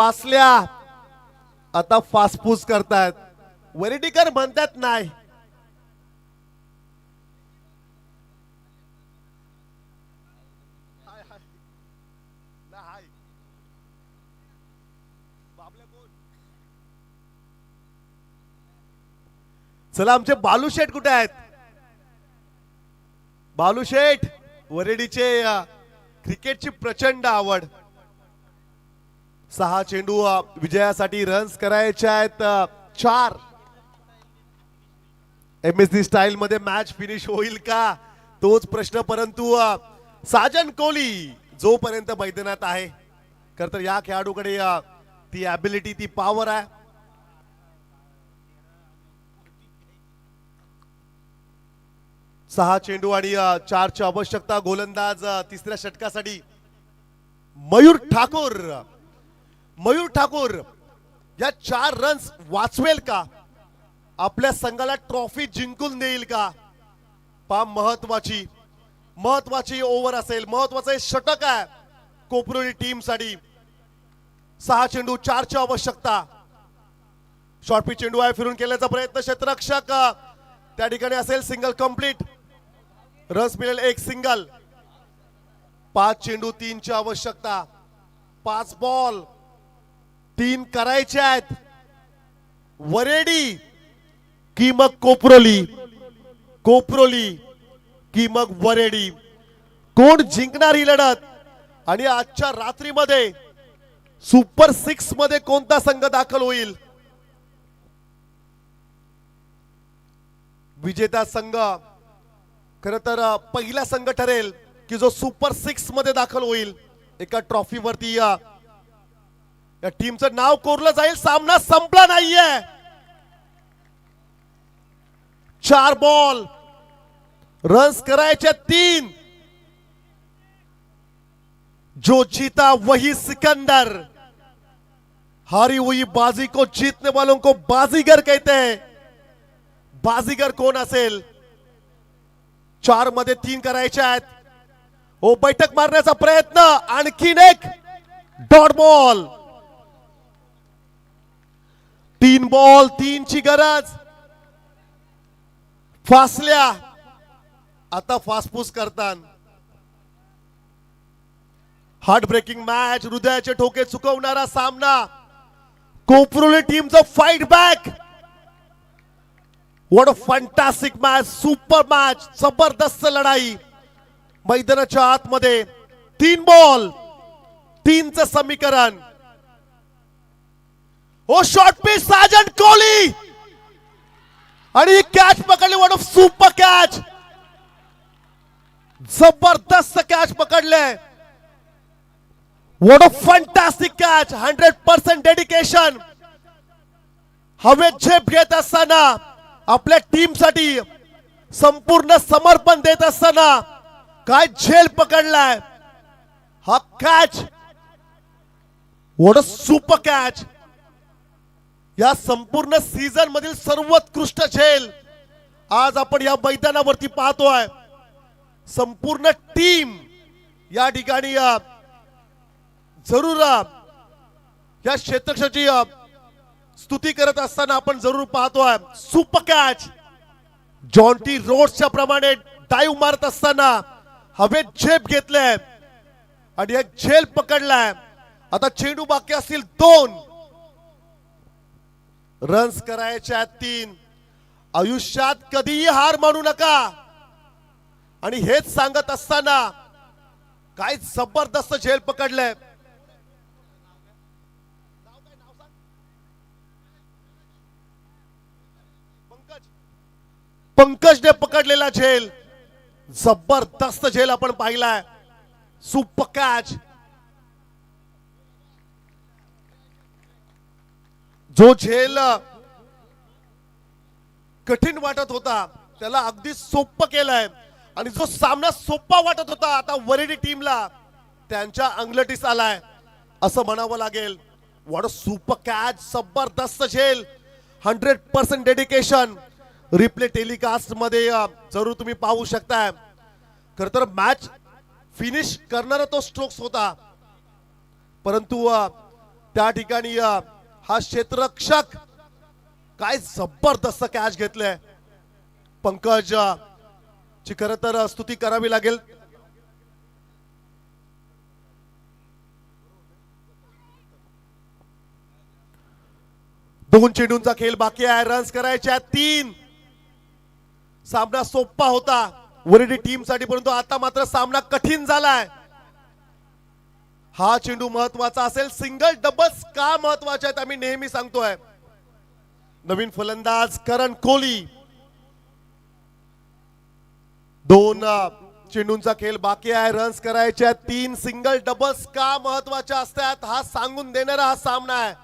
पासल्या आता फासफूस करतात. वरेडीकर म्हणतात नाही. चला आमचे बालूशेठ कुठे आहेत? बालूशेठ वरेडीचे क्रिकेटची प्रचंड आवड. 6 चेंडू विजयासाठी रन्स करायचे आहेत 4. MSD स्टाईल मध्ये मॅच फिनिश होईल का तोच प्रश्न. परंतु साजन कोहली जोपर्यंत मैदानात आहे खरं तर या खेळाडूकडे ती ॲबिलिटी ती पॉवर आहे. सहा चेंडू आणि 4ची आवश्यकता. गोलंदाज तिसऱ्या षटकासाठी मयूर ठाकूर. मयूर ठाकूर या 4 रन्स वाचवेल का? आपल्या संघाला ट्रॉफी जिंकून देईल का? पा महत्वाची ओव्हर असेल. महत्वाचं षटक आहे कोपरोली टीम साठी. 6 चेंडू 4ची आवश्यकता. शॉर्ट पिच चेंडू आहे. फिरून केल्याचा प्रयत्न. क्षेत्ररक्षक त्या ठिकाणी असेल. Single complete. रन्स मिळेल 1 सिंगल. 5 चेंडू 3ची आवश्यकता. 5 बॉल 3 करायचे आहेत. वरेडी की मग कोपरोली? कोपरोली की मग वरेडी? कोण जिंकणार ही लढत? आणि आजच्या रात्रीमध्ये सुपर 6 मध्ये कोणता संघ दाखल होईल? विजेता संघ खरं तर पहिला संघ ठरेल की जो सुपर 6 मध्ये दाखल होईल. एका ट्रॉफी वरती या टीमचं नाव कोरलं जाईल. सामना संपला नाहीये. 4 बॉल रन्स करायचे 3. जो जीता वही सिकंदर. हारी हुई बाजी को जीतने वालों को बाजीगर कहते हैं. बाजीगर कोण असेल? 4 मध्ये 3 करायचे आहेत. ओ बैठक मारण्याचा प्रयत्न. आणखीन एक डॉट बॉल. 3 बॉल 3ची गरज. फासल्या आता फासफूस करतात. Heart breaking match. हृदयाचे ठोके चुकवणारा सामना. कोपरोली टीमचं fight back. What a fantastic match. Super match. जबरदस्त लढाई मैदानाच्या आतमध्ये. 3 बॉल 3चं समीकरण. Oh short pitch Sajan Kohli आणि कॅच पकडली. What a super catch. जबरदस्त कॅच पकडले. What a fantastic catch. 100% dedication. हवेत झेप घेत असताना आपल्या टीम साठी संपूर्ण समर्पण देत असताना काय झेल पकडलाय हा catch. What a super catch. या संपूर्ण सीझन मधील सर्वोत्कृष्ट झेल आज आपण या मैदानावरती पाहतोय. संपूर्ण टीम या ठिकाणी जरूर या क्षेत्रक्षाची स्तुती करत असताना आपण जरूर पाहतोय. Super catch. जॉन्टी रोड्सच्या प्रमाणे डाईव्ह मारत असताना हवेत झेप घेतले आणि एक झेल पकडलाय. आता चेंडू बाकी असतील 2. रन्स करायचे आहेत 3. आयुष्यात कधीही हार मानू नका. आणि हेच सांगत असताना काय जबरदस्त झेल पकडले. पंकजने पकडलेला झेल. जबरदस्त झेल आपण पाहिलाय. Super catch. जो झेल कठीण वाटत होता त्याला अगदी सोपं केलंय. आणि जो सामना सोपा वाटत होता आता वरेडी टीमला त्यांच्या अंगलटीस आलाय असं म्हणावं लागेल. What a super catch. जबरदस्त झेल. 100% डेडिकेशन. रिप्ले टेलिकास्ट मध्ये जरूर तुम्ही पाहू शकताय. खर तर मॅच फिनिश करणारा तो स्ट्रोक्स होता. परंतु त्या ठिकाणी हा क्षेत्ररक्षक काय जबरदस्त कॅच घेतलंय. पंकज ची खरं तर स्तुती करावी लागेल. दोन चेंडूंचा खेळ बाकी आहे. रन्स करायच्या 3. सामना सोपा होता वरडी टीम साठी, परंतु आता मात्र सामना कठीण झालाय. हा चेंडू महत्वाचा असेल. सिंगल डबल्स का महत्वाचे आहेत आम्ही नेहमी सांगतोय. नवीन फलंदाज करण कोहली. 2 चेंडूंचा खेळ बाकी आहे. रन्स करायच्या 3. सिंगल डबल्स का महत्वाच्या असतात हा सांगून देणारा हा सामना आहे.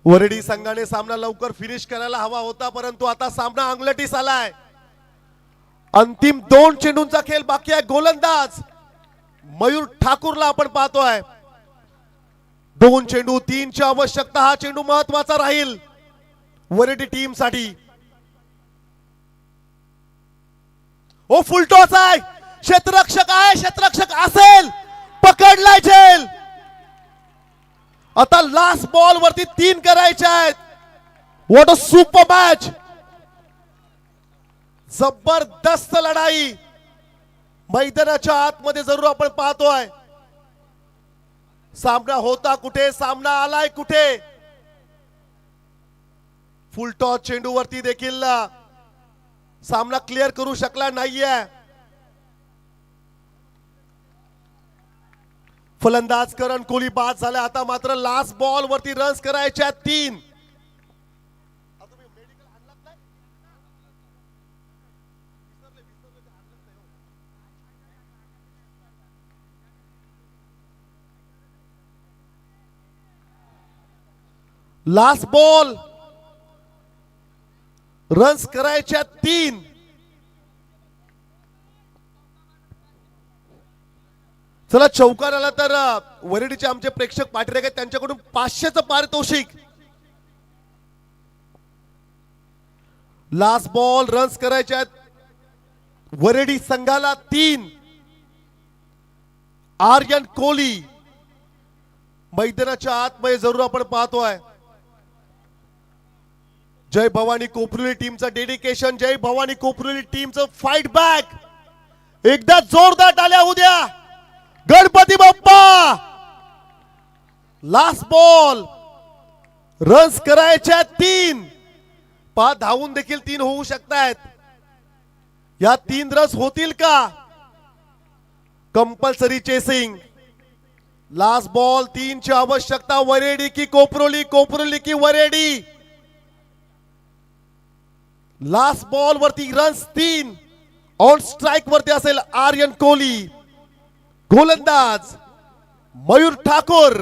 वरडी संघाने सामना लवकर फिनिश करायला हवा होता, परंतु आता सामना अंगलटीस आलाय. अंतिम 2 चेंडूंचा खेळ बाकी आहे. गोलंदाज मयूर ठाकूरला आपण पाहतोय. 2 चेंडू 3 ची आवश्यकता. हा चेंडू महत्वाचा राहील वरडी टीम साठी. ओ फुलटॉस आहे. क्षेत्ररक्षक आहे. क्षेत्ररक्षक असेल. पकडलाय झेल. आता लास्ट बॉल वरती 3 करायचे आहेत. What a super match. जबरदस्त लढाई मैदानाच्या आतमध्ये जरूर आपण पाहतोय. सामना होता कुठे, सामना आलाय कुठे. फुल टॉस चेंडू वरती देखील सामना क्लिअर करू शकला नाहीये. फलंदाज करण कोहली बाद झाला. आता मात्र लास्ट बॉल वरती रन्स करायच्या 3. लास्ट बॉल रन्स करायच्या 3. चला चौकार आला तर वरडीचे आमचे प्रेक्षक पाठीराखे आहेत, त्यांच्याकडून 500चं पारितोषिक. लास्ट बॉल रन्स करायच्या वरडी संघाला 3. आर्यन कोहली मैदानाच्या आतमध्ये जरूर आपण पाहतोय. जय भवानी कोपरुली टीमचं डेडिकेशन. जय भवानी कोपरुली टीमचं फाइट बॅक. एकदा जोरदार टाळ्या होऊ द्या. Ganpati Bappa. Last ball runs करायच्या 3. धावून देखील 3 होऊ शकतात. या 3 रन्स होतील का. Compulsory chasing. लास्ट बॉल 3 ची आवश्यकता. वरेडी की कोपरोली, कोपरोली की वरेडी. लास्ट बॉल वरती रन्स 3. ऑन स्ट्राइक वरती असेल आर्यन कोहली. गोलंदाज मयूर ठाकूर.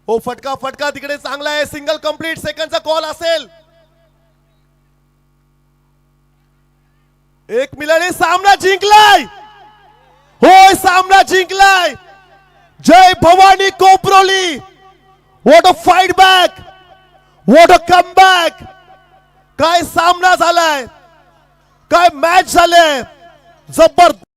ओ फटका फटका तिकडे चांगला आहे. Single complete. सेकंडचा कॉल असेल. 1 मिनिटाने सामना जिंकलाय. होय सामना जिंकलाय जय Bhavani Koproli. What a fight back. What a comeback. काय सामना झालाय. काय मॅच झाले. जबरदस्त.